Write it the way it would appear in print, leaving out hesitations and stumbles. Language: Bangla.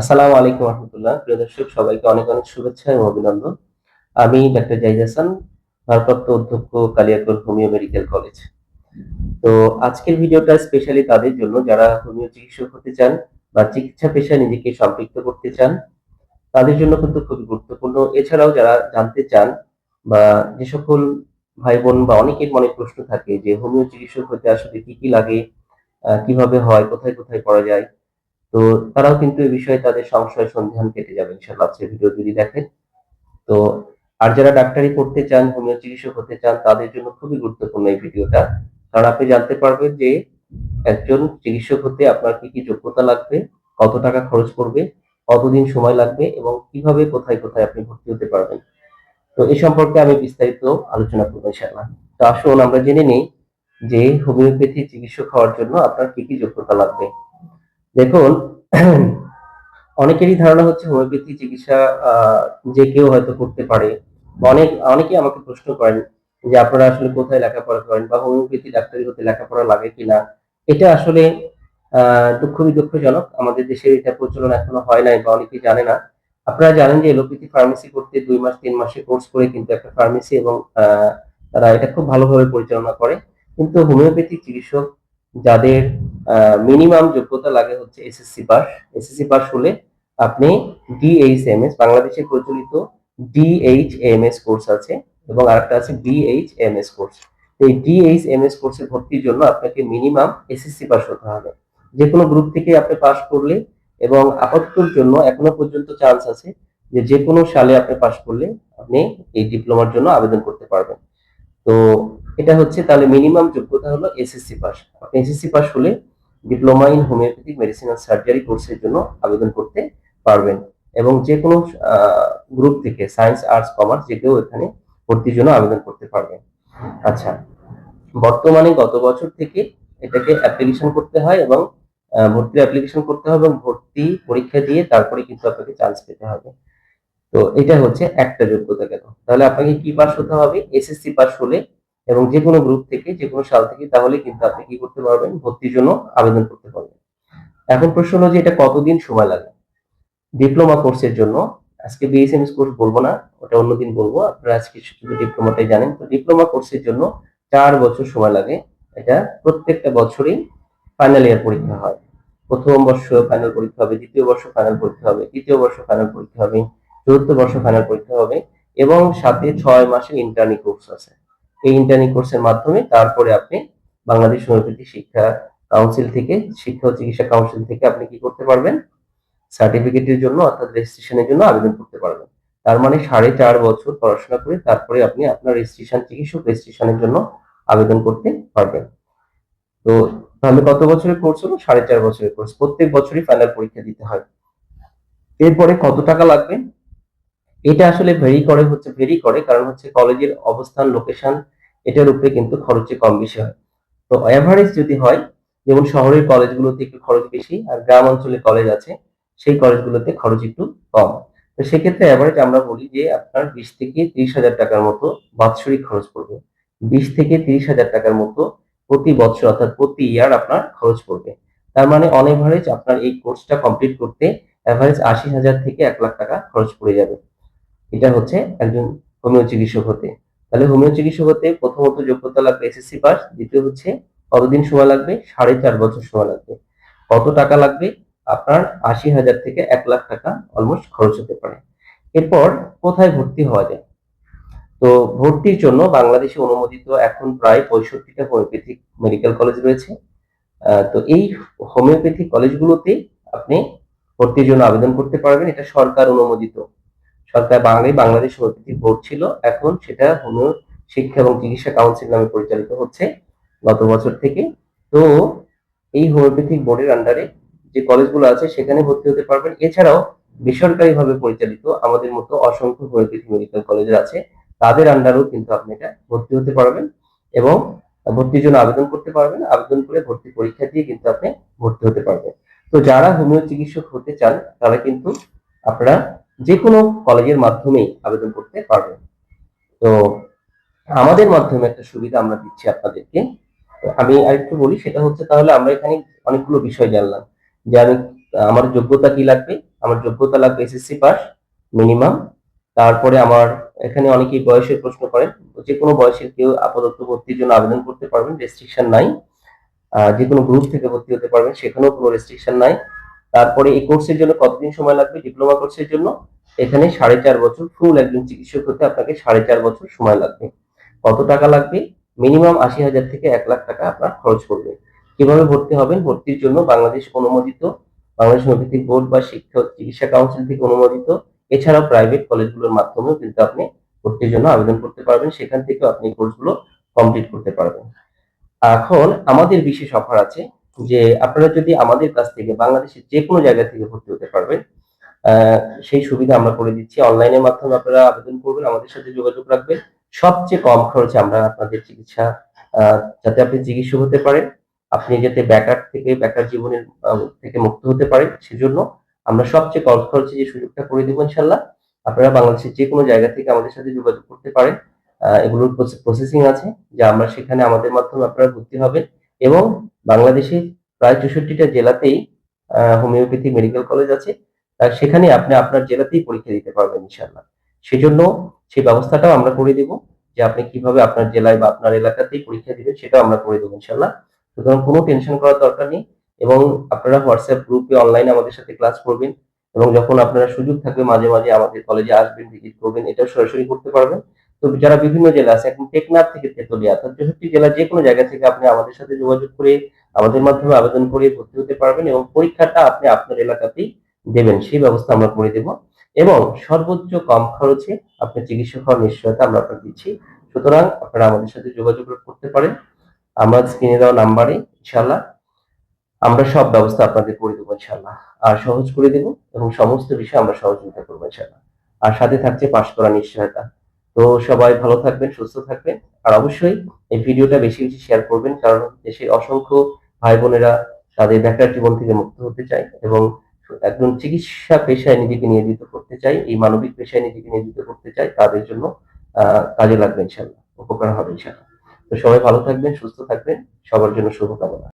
আসসালামু আলাইকুম রহমতুল্লাহ। প্রিয় দর্শক, সবাইকে অনেক অনেক শুভেচ্ছা এবং অভিনন্দন। আমি ডাক্তার জাহিদ হাসান, ভারপ্রাপ্ত অধ্যক্ষ, কালিয়াকৈর হোমিও মেডিকেল কলেজ। তো আজকের ভিডিওটা স্পেশালি তাদের জন্য যারা হোমিও চিকিৎসক হতে চান বা চিকিৎসা পেশায় নিজেকে সম্পৃক্ত করতে চান, তাদের জন্য কিন্তু খুবই গুরুত্বপূর্ণ। এছাড়াও যারা জানতে চান বা যে সকল ভাই বোন বা অনেকের মনে প্রশ্ন থাকে যে হোমিও চিকিৎসক হতে আসলে কি কি লাগে, কিভাবে হয়, কোথায় কোথায় পড়া যায়, তো তারাও কিন্তু এই বিষয়ে তাদের সংশয় সন্ধান কেটে যাবে ইনশাআল্লাহ আজকের ভিডিও যদি দেখেন। তো আর যারা ডাক্তারি পড়তে চান, হোমিও চিকিৎসক হতে চান, তাদের জন্য খুবই গুরুত্বপূর্ণ এই ভিডিওটা। কারণ আপনি জানতে পারবেন যে একজন চিকিৎসক হতে আপনার কি কি যোগ্যতা লাগবে, কত টাকা খরচ পড়বে, কতদিন সময় লাগবে এবং কিভাবে কোথায় কোথায় আপনি ভর্তি হতে পারবেন। তো এই সম্পর্কে আমি বিস্তারিত আলোচনা করবো ইনশাআল্লাহ। তো আসুন আমরা জেনে নিই যে হোমিওপ্যাথি চিকিৎসক হওয়ার জন্য আপনার কি কি যোগ্যতা লাগবে। দেখুন, অনেকেরই ধারণা হচ্ছে হোমিওপ্যাথি চিকিৎসা যে কেউ হয়তো করতে পারে। অনেকেই আমাকে প্রশ্ন করেন যে আপনারা আসলে কোথায় লেখাপড়া করেন বা হোমিওপ্যাথি ডাক্তারি হতে লেখাপড়া লাগে কিনা। এটা আসলে খুবই দুঃখজনক, আমাদের দেশে এটা প্রচলন এখনো হয় নাই বা অনেকেই জানে না। আপনারা জানেন যে এলোপ্যাথি ফার্মেসি করতে 2 মাস 3 মাসের কোর্স করে কিন্তু একটা ফার্মেসি এবং তারা এটা খুব ভালোভাবে পরিচালনা করে। কিন্তু হোমিওপ্যাথি চিকিৎসক যাদের মিনিমাম যোগ্যতা লাগে হচ্ছে এসএসসি পাস। এসএসসি পাস হলে আপনি ডিএইচএমএস, বাংলাদেশে প্রচলিত ডিএইচএমএস কোর্স আছে এবং আরেকটা আছে বিএইচএমএস কোর্স। এই ডিএইচএমএস কোর্সে ভর্তির জন্য আপনাকে মিনিমাম এসএসসি পাস হতে হবে। যে কোনো গ্রুপ থেকে আপনি পাস করলে, এবং আপাততর জন্য এখনো পর্যন্ত চান্স আছে যে যে কোনো সালে আপনি পাস করলে আপনি এই ডিপ্লোমার জন্য আবেদন করতে পারবেন। তো এটা হচ্ছে তাহলে মিনিমাম যোগ্যতা হলো এসএসসি পাস। আপনি এসএসসি পাস হলে diploma in homeopathic medicine and surgery কোর্সের জন্য আবেদন করতে পারবেন এবং যে কোনো গ্রুপ থেকে সায়েন্স, আর্টস, কমার্স যে কেউ এখানে ভর্তির জন্য আবেদন করতে পারবেন। আচ্ছা, বর্তমানে গত বছর থেকে এটাকে অ্যাপ্লিকেশন করতে হয় এবং ভর্তির অ্যাপ্লিকেশন করতে হবে এবং ভর্তি পরীক্ষা দিয়ে তারপরে কিন্তু আপনাকে চান্স পেতে হবে। তো এটা হচ্ছে একটা যোগ্যতা গেল। তাহলে আপনাকে কি পাস হতে হবে? এসএসসি পাস হলে এবং যে কোনো গ্রুপ থেকে যে কোনো সাল থেকে, তাহলে কিন্তু আপনি কি করতে পারবেন? ভর্তির জন্য আবেদন করতে পারবেন। এখন প্রশ্ন হলো যে এটা কতদিন সময় লাগে? ডিপ্লোমা কোর্সের জন্য আজকে বিএসএমএস কোর্স বলবো না, ওটা অন্যদিন বলবো। আপনারা আজকে শুধু ডিপ্লোমাটাই জানেন। তো ডিপ্লোমা কোর্সের জন্য 4 বছর সময় লাগে। এটা প্রত্যেকটা বছরই ফাইনাল ইয়ার পরীক্ষা হয়। প্রথম বর্ষ ফাইনাল পরীক্ষা হবে, দ্বিতীয় বর্ষ ফাইনাল পরীক্ষা হবে, তৃতীয় বর্ষ ফাইনাল পরীক্ষা হবে, চতুর্থ বর্ষ ফাইনাল পরীক্ষা হবে এবং সাথে 6 মাসের ইন্টার্নি কোর্স আছে। এই ইন্টার্নি কোর্সের মাধ্যমে তারপরে আপনি বাংলাদেশ হোমিওপ্যাথি শিক্ষা কাউন্সিল থেকে, শিক্ষা ও চিকিৎসা কাউন্সিল থেকে আপনি কি করতে পারবেন? সার্টিফিকেটের জন্য অর্থাৎ রেজিস্ট্রেশনের জন্য আবেদন করতে পারবেন। তার মানে 4.5 বছর পড়াশোনা করে তারপরে আপনি আপনার রেজিস্ট্রেশন, চিকিৎসক রেজিস্ট্রেশনের জন্য আবেদন করতে পারবেন। তো তাহলে কত বছরের কোর্স হলো? 4.5 বছরের কোর্স। প্রত্যেক বছরই ফাইনাল পরীক্ষা দিতে হয়। এরপরে কত টাকা লাগবে? এটা আসলে ভেরি করে, কারণ হচ্ছে কলেজের অবস্থান, লোকেশন, এটার উপরে কিন্তু খরচে কম বেশি হয়। তো এভারেজ যদি হয়, যেমন শহরের কলেজগুলোতে একটু খরচ বেশি আর গ্রাম অঞ্চলে কলেজ আছে সেই কলেজগুলোতে খরচ একটু কম। তো সেক্ষেত্রে এভারেজ আমরা বলি যে আপনার 20 থেকে 30 হাজার টাকার মতো বাৎসরিক খরচ পড়বে। 20 থেকে 30 হাজার টাকার মতো প্রতি বছর অর্থাৎ প্রতি ইয়ার আপনার খরচ পড়বে। তার মানে অন এভারেজ আপনার এই কোর্সটা কমপ্লিট করতে এভারেজ 80 হাজার থেকে 1 লাখ টাকা খরচ পড়ে যাবে। এটা হচ্ছে একজন হোমিও চিকিৎসক হতে। তাহলে হোমিও চিকিৎসক হতে প্রথমত যোগ্যতা লাগবে এসএসসি পাস, দ্বিতীয় হচ্ছে কতদিন সময় লাগবে? 4.5 বছর সময় লাগবে। কত টাকা লাগবে? আপনার 80 হাজার থেকে 1 লাখ টাকা অলমোস্ট খরচ হতে পারে। এরপর কোথায় ভর্তি হওয়া যায়? তো ভর্তির জন্য বাংলাদেশে অনুমোদিত এখন প্রায় 65টা হোমিওপ্যাথিক মেডিকেল কলেজ রয়েছে। তো এই হোমিওপ্যাথিক কলেজগুলোতে আপনি ভর্তির জন্য আবেদন করতে পারবেন। এটা সরকার অনুমোদিত। সরকার বাংলাদেশ হোমিওপ্যাথি বোর্ড ছিল, এখন সেটা হোমিও শিক্ষা এবং চিকিৎসা কাউন্সিল নামে পরিচালিত হচ্ছে গত বছর থেকে। তো এই হোমিওপ্যাথিক বোর্ডের আন্ডারে যে কলেজগুলো আছে সেখানে ভর্তি হতে পারবেন। এছাড়াও বেসরকারিভাবে পরিচালিত আমাদের মতো অসংখ্য হোমিওপ্যাথি মেডিকেল কলেজ আছে, তাদের আন্ডারেও কিন্তু আপনি এটা ভর্তি হতে পারবেন এবং ভর্তির জন্য আবেদন করতে পারবেন। আবেদন করে ভর্তি পরীক্ষা দিয়ে কিন্তু আপনি ভর্তি হতে পারবেন। তো যারা হোমিও চিকিৎসক হতে চান তারা কিন্তু আপনারা যে কোনো কলেজের মাধ্যমেই আবেদন করতে পারবেন। তো আমাদের মাধ্যমে একটা সুবিধা আমরা দিচ্ছি আপনাদেরকে। তো আমি আরেকটু বলি, সেটা হচ্ছে তাহলে আমরা এখানে অনেকগুলো বিষয় জানলাম যে আমি আমার যোগ্যতা কি লাগবে? আমার যোগ্যতা লাগবে এসএসসি পাস মিনিমাম। তারপরে আমার এখানে অনেকেই বয়সের প্রশ্ন করেন। যেকোনো বয়সের কেউ আপাতত ভর্তির জন্য আবেদন করতে পারবেন, রেস্ট্রিকশন নাই। যেকোনো গ্রুপ থেকে ভর্তি হতে পারবেন, সেখানেও কোনো রেস্ট্রিকশন নাই। তারপরে এই কোর্সের জন্য কতদিন সময় লাগবে? ডিপ্লোমা কোর্সের জন্য এখানে 4.5 বছর, ফুল একজন চিকিৎসক হতে আপনাকে 4.5 বছর সময় লাগবে। কত টাকা লাগবে? মিনিমাম 80,000 থেকে 1 লাখ টাকা আপনার খরচ করবে। কিভাবে ভর্তি হবেন? ভর্তির জন্য বাংলাদেশ অনুমোদিত, বাংলাদেশ হোমিওপ্যাথিক বোর্ড বা শিক্ষা চিকিৎসা কাউন্সিল থেকে অনুমোদিত, এছাড়াও প্রাইভেট কলেজগুলোর মাধ্যমেও কিন্তু আপনি ভর্তির জন্য আবেদন করতে পারবেন। সেখান থেকে আপনি কোর্সগুলো কমপ্লিট করতে পারবেন। এখন আমাদের বিশেষ অফার আছে যে আপনারা যদি আমাদের কাছ থেকে বাংলাদেশের যেকোনো জায়গা থেকে ভর্তি হতে পারবেন, আহ, সেই সুবিধা আমরা করে দিচ্ছি। অনলাইনের মাধ্যমে আপনারা আবেদন করবেন, আমাদের সাথে যোগাযোগ রাখবেন। সবচেয়ে কম খরচে আমরা আপনাদের চিকিৎসা, যাতে আপনি চিকিৎসক হতে পারেন, আপনি যাতে বেকার জীবনের থেকে মুক্ত হতে পারেন, সেজন্য আমরা সবচেয়ে কম খরচে যে সুযোগটা করে দেবো ইনশাল্লাহ। আপনারা বাংলাদেশের যে কোনো জায়গা থেকে আমাদের সাথে যোগাযোগ করতে পারেন। এগুলোর প্রসেসিং আছে, যা আমরা সেখানে আমাদের মাধ্যমে আপনারা ভর্তি হবেন। এবং বাংলাদেশের প্রায় 64টা জেলাতেই হোমিওপ্যাথি মেডিকেল কলেজ আছে। সেখানে আপনি আপনার জেলাতেই পরীক্ষা দিতে পারবেন ইনশাল্লাহ। সেজন্য সেই ব্যবস্থাটাও আমরা করে দেব, যে আপনি কিভাবে আপনার জেলায় বা আপনার এলাকাতেই পরীক্ষা দিবেন সেটাও আমরা করে দেবো ইনশাল্লাহ। সুতরাং কোনো টেনশন করার দরকার নেই। এবং আপনারা হোয়াটসঅ্যাপ গ্রুপে অনলাইনে আমাদের সাথে ক্লাস করবেন, এবং যখন আপনারা সুযোগ থাকবে মাঝে মাঝে আমাদের কলেজে আসবেন, ভিজিট করবেন, এটাও সরাসরি করতে পারবেন। তো যারা বিভিন্ন জেলা আছে, এখন টেকনাফ থেকে তেতুলিয়া, অর্থাৎ 64 জেলা যে কোনো জায়গা থেকে আপনি আমাদের সাথে যোগাযোগ করে আমাদের মাধ্যমে আবেদন করে ভর্তি হতে পারবেন, এবং পরীক্ষাটা আপনি আপনার এলাকাতেই দেবেন, সেই ব্যবস্থা আমরা করে দেব। এবং সর্বোচ্চ কম খরচে আপনার চিকিৎসা হওয়ার নিশ্চয়তা আমরা আপনাকে দিচ্ছি। সুতরাং আপনারা আমাদের সাথে যোগাযোগ করতে পারেন আমার স্ক্রিনে দেওয়া নাম্বারে ইনশাল্লাহ। আমরা সব ব্যবস্থা আপনাদের করে দেবো ইনশাল্লাহ, আর সহজ করে দেব, এবং সমস্ত বিষয়ে আমরা সহযোগিতা করবো ইনশাল্লাহ। আর সাথে থাকছে পাশ করা নিশ্চয়তা। তো সবাই ভালো থাকবেন, সুস্থ থাকবেন। আর অবশ্যই এই ভিডিওটা বেশি বেশি শেয়ার করবেন, কারণ দেশের অসংখ্য ভাই বোনেরা তাদের বেকার জীবন থেকে মুক্ত হতে চায়, এবং একজন চিকিৎসা পেশায় নিজেকে নিয়োজিত করতে চায়, এই মানবিক পেশায় নিজেকে নিয়োজিত করতে চায়, তাদের জন্য কাজে লাগবে ইনশাল্লাহ, উপকার হবে ইনশাল্লাহ। তো সবাই ভালো থাকবেন, সুস্থ থাকবেন, সবার জন্য শুভকামনা।